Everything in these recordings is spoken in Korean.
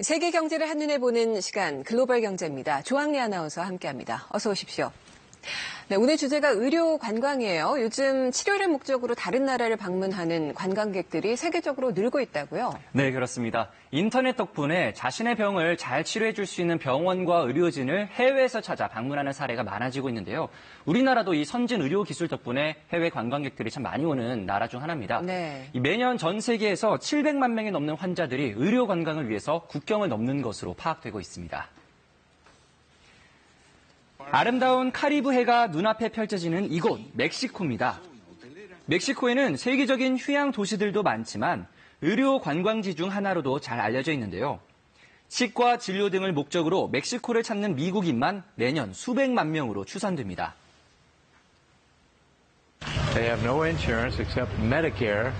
세계 경제를 한눈에 보는 시간 글로벌 경제입니다. 조항리 아나운서와 함께합니다. 어서 오십시오. 네, 오늘 주제가 의료 관광이에요. 요즘 치료를 목적으로 다른 나라를 방문하는 관광객들이 세계적으로 늘고 있다고요? 네, 그렇습니다. 인터넷 덕분에 자신의 병을 잘 치료해 줄 수 있는 병원과 의료진을 해외에서 찾아 방문하는 사례가 많아지고 있는데요. 우리나라도 이 선진 의료 기술 덕분에 해외 관광객들이 참 많이 오는 나라 중 하나입니다. 네. 매년 전 세계에서 700만 명이 넘는 환자들이 의료 관광을 위해서 국경을 넘는 것으로 파악되고 있습니다. 아름다운 카리브해가 눈앞에 펼쳐지는 이곳, 멕시코입니다. 멕시코에는 세계적인 휴양 도시들도 많지만 의료 관광지 중 하나로도 잘 알려져 있는데요. 치과, 진료 등을 목적으로 멕시코를 찾는 미국인만 매년 수백만 명으로 추산됩니다. They have no insurance except Medicare,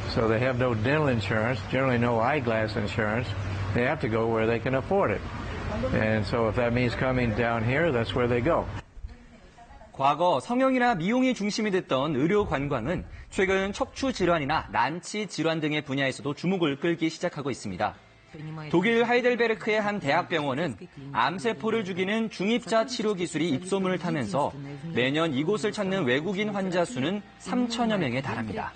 so they have no dental insurance, generally no eyeglass insurance. They have to go where they can afford it. And so if that means coming down here, that's where they go. 과거 성형이나 미용이 중심이 됐던 의료 관광은 최근 척추 질환이나 난치 질환 등의 분야에서도 주목을 끌기 시작하고 있습니다. 독일 하이델베르크의 한 대학병원은 암세포를 죽이는 중입자 치료 기술이 입소문을 타면서 매년 이곳을 찾는 외국인 환자 수는 3천여 명에 달합니다.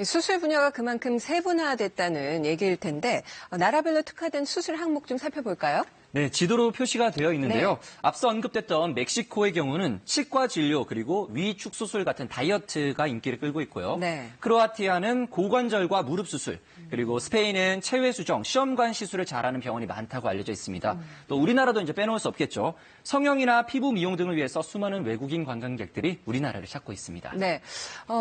수술 분야가 그만큼 세분화됐다는 얘기일 텐데 나라별로 특화된 수술 항목 좀 살펴볼까요? 네, 지도로 표시가 되어 있는데요. 네. 앞서 언급됐던 멕시코의 경우는 치과 진료 그리고 위축 수술 같은 다이어트가 인기를 끌고 있고요. 네. 크로아티아는 고관절과 무릎 수술, 그리고 스페인은 체외 수정, 시험관 시술을 잘하는 병원이 많다고 알려져 있습니다. 또 우리나라도 이제 빼놓을 수 없겠죠. 성형이나 피부 미용 등을 위해서 수많은 외국인 관광객들이 우리나라를 찾고 있습니다. 네.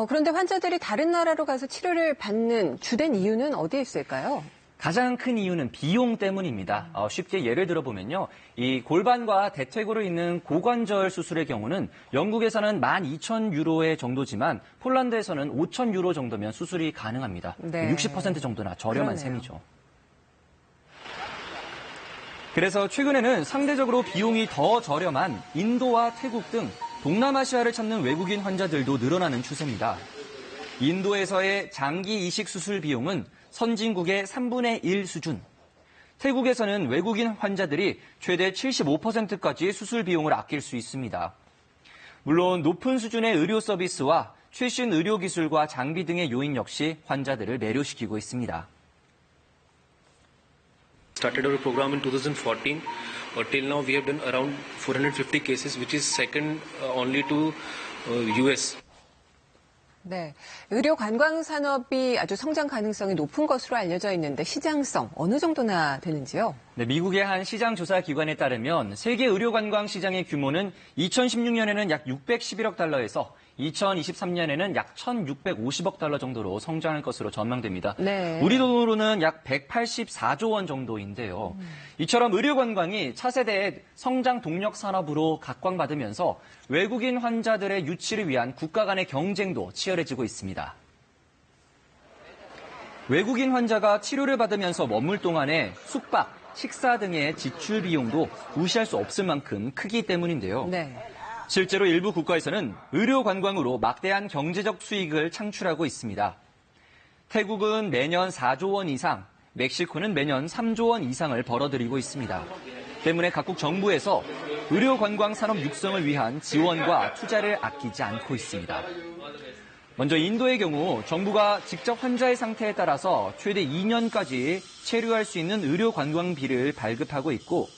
그런데 환자들이 다른 나라로 가서 치료를 받는 주된 이유는 어디에 있을까요? 가장 큰 이유는 비용 때문입니다. 쉽게 예를 들어보면요. 이 골반과 대퇴골을 잇는 고관절 수술의 경우는 영국에서는 12,000유로의 정도지만 폴란드에서는 5,000유로 정도면 수술이 가능합니다. 네. 60% 정도나 저렴한 그러네요. 셈이죠. 그래서 최근에는 상대적으로 비용이 더 저렴한 인도와 태국 등 동남아시아를 찾는 외국인 환자들도 늘어나는 추세입니다. 인도에서의 장기 이식 수술 비용은 선진국의 3분의 1 수준. 태국에서는 외국인 환자들이 최대 75%까지 수술 비용을 아낄 수 있습니다. 물론 높은 수준의 의료 서비스와 최신 의료 기술과 장비 등의 요인 역시 환자들을 매료시키고 있습니다. Started our program in 2014. Till now we have done around 450 cases, which is second only to US. 네, 의료 관광 산업이 아주 성장 가능성이 높은 것으로 알려져 있는데 시장성 어느 정도나 되는지요? 네, 미국의 한 시장 조사 기관에 따르면 세계 의료 관광 시장의 규모는 2016년에는 약 611억 달러에서 2023년에는 약 1,650억 달러 정도로 성장할 것으로 전망됩니다. 네. 우리 돈으로는 약 184조 원 정도인데요. 이처럼 의료 관광이 차세대의 성장 동력 산업으로 각광받으면서 외국인 환자들의 유치를 위한 국가 간의 경쟁도 치열해지고 있습니다. 외국인 환자가 치료를 받으면서 머물 동안에 숙박, 식사 등의 지출 비용도 무시할 수 없을 만큼 크기 때문인데요. 네. 실제로 일부 국가에서는 의료 관광으로 막대한 경제적 수익을 창출하고 있습니다. 태국은 매년 4조 원 이상, 멕시코는 매년 3조 원 이상을 벌어들이고 있습니다. 때문에 각국 정부에서 의료 관광 산업 육성을 위한 지원과 투자를 아끼지 않고 있습니다. 먼저 인도의 경우 정부가 직접 환자의 상태에 따라서 최대 2년까지 체류할 수 있는 의료 관광비를 발급하고 있고,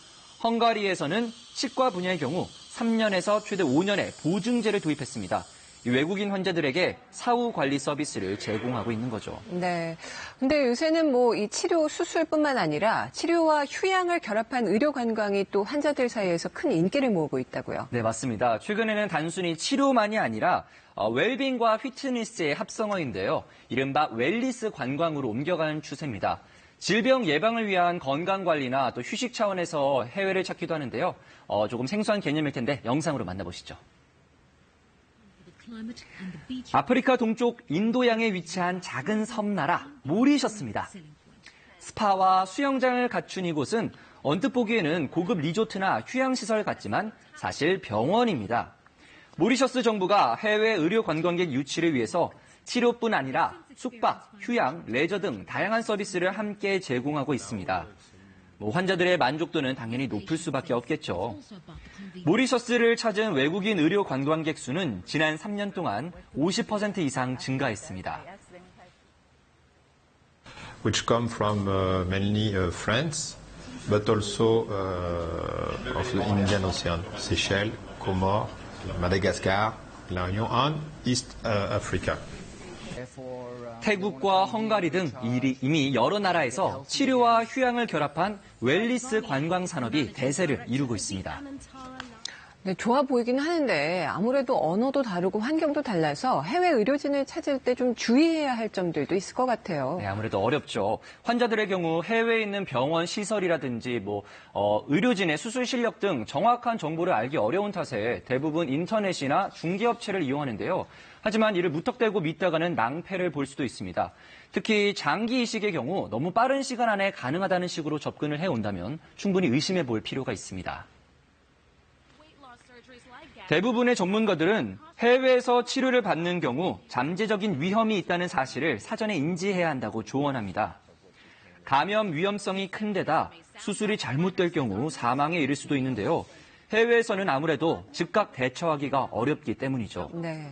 헝가리에서는 치과 분야의 경우 3년에서 최대 5년의 보증제를 도입했습니다. 외국인 환자들에게 사후 관리 서비스를 제공하고 있는 거죠. 네. 근데 요새는 이 치료 수술뿐만 아니라 치료와 휴양을 결합한 의료 관광이 또 환자들 사이에서 큰 인기를 모으고 있다고요. 네, 맞습니다. 최근에는 단순히 치료만이 아니라 웰빙과 피트니스의 합성어인데요. 이른바 웰리스 관광으로 옮겨가는 추세입니다. 질병 예방을 위한 건강관리나 또 휴식 차원에서 해외를 찾기도 하는데요. 조금 생소한 개념일 텐데 영상으로 만나보시죠. 아프리카 동쪽 인도양에 위치한 작은 섬나라 모리셔스입니다. 스파와 수영장을 갖춘 이곳은 언뜻 보기에는 고급 리조트나 휴양시설 같지만 사실 병원입니다. 모리셔스 정부가 해외 의료 관광객 유치를 위해서 치료뿐 아니라 숙박, 휴양, 레저 등 다양한 서비스를 함께 제공하고 있습니다. 환자들의 만족도는 당연히 높을 수밖에 없겠죠. 모리셔스를 찾은 외국인 의료 관광객 수는 지난 3년 동안 50% 이상 증가했습니다. Which come from mainly France, but also of the Indian Ocean, Seychelles, Comores, Madagascar, La Réunion, and East Africa. 태국과 헝가리 등 이미 여러 나라에서 치료와 휴양을 결합한 웰니스 관광 산업이 대세를 이루고 있습니다. 네, 좋아 보이긴 하는데 아무래도 언어도 다르고 환경도 달라서 해외 의료진을 찾을 때 좀 주의해야 할 점들도 있을 것 같아요. 네, 아무래도 어렵죠. 환자들의 경우 해외에 있는 병원 시설이라든지 의료진의 수술 실력 등 정확한 정보를 알기 어려운 탓에 대부분 인터넷이나 중개업체를 이용하는데요. 하지만 이를 무턱대고 믿다가는 낭패를 볼 수도 있습니다. 특히 장기 이식의 경우 너무 빠른 시간 안에 가능하다는 식으로 접근을 해온다면 충분히 의심해 볼 필요가 있습니다. 대부분의 전문가들은 해외에서 치료를 받는 경우 잠재적인 위험이 있다는 사실을 사전에 인지해야 한다고 조언합니다. 감염 위험성이 큰 데다 수술이 잘못될 경우 사망에 이를 수도 있는데요. 해외에서는 아무래도 즉각 대처하기가 어렵기 때문이죠. 네.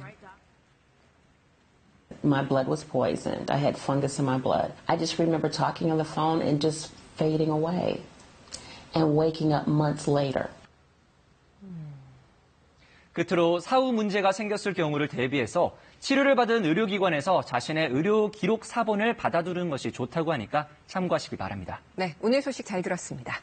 My blood was poisoned. I had fungus in my blood. I just remember talking on the phone and just fading away and waking up months later. 끝으로 사후 문제가 생겼을 경우를 대비해서 치료를 받은 의료기관에서 자신의 의료 기록 사본을 받아두는 것이 좋다고 하니까 참고하시기 바랍니다. 네, 오늘 소식 잘 들었습니다.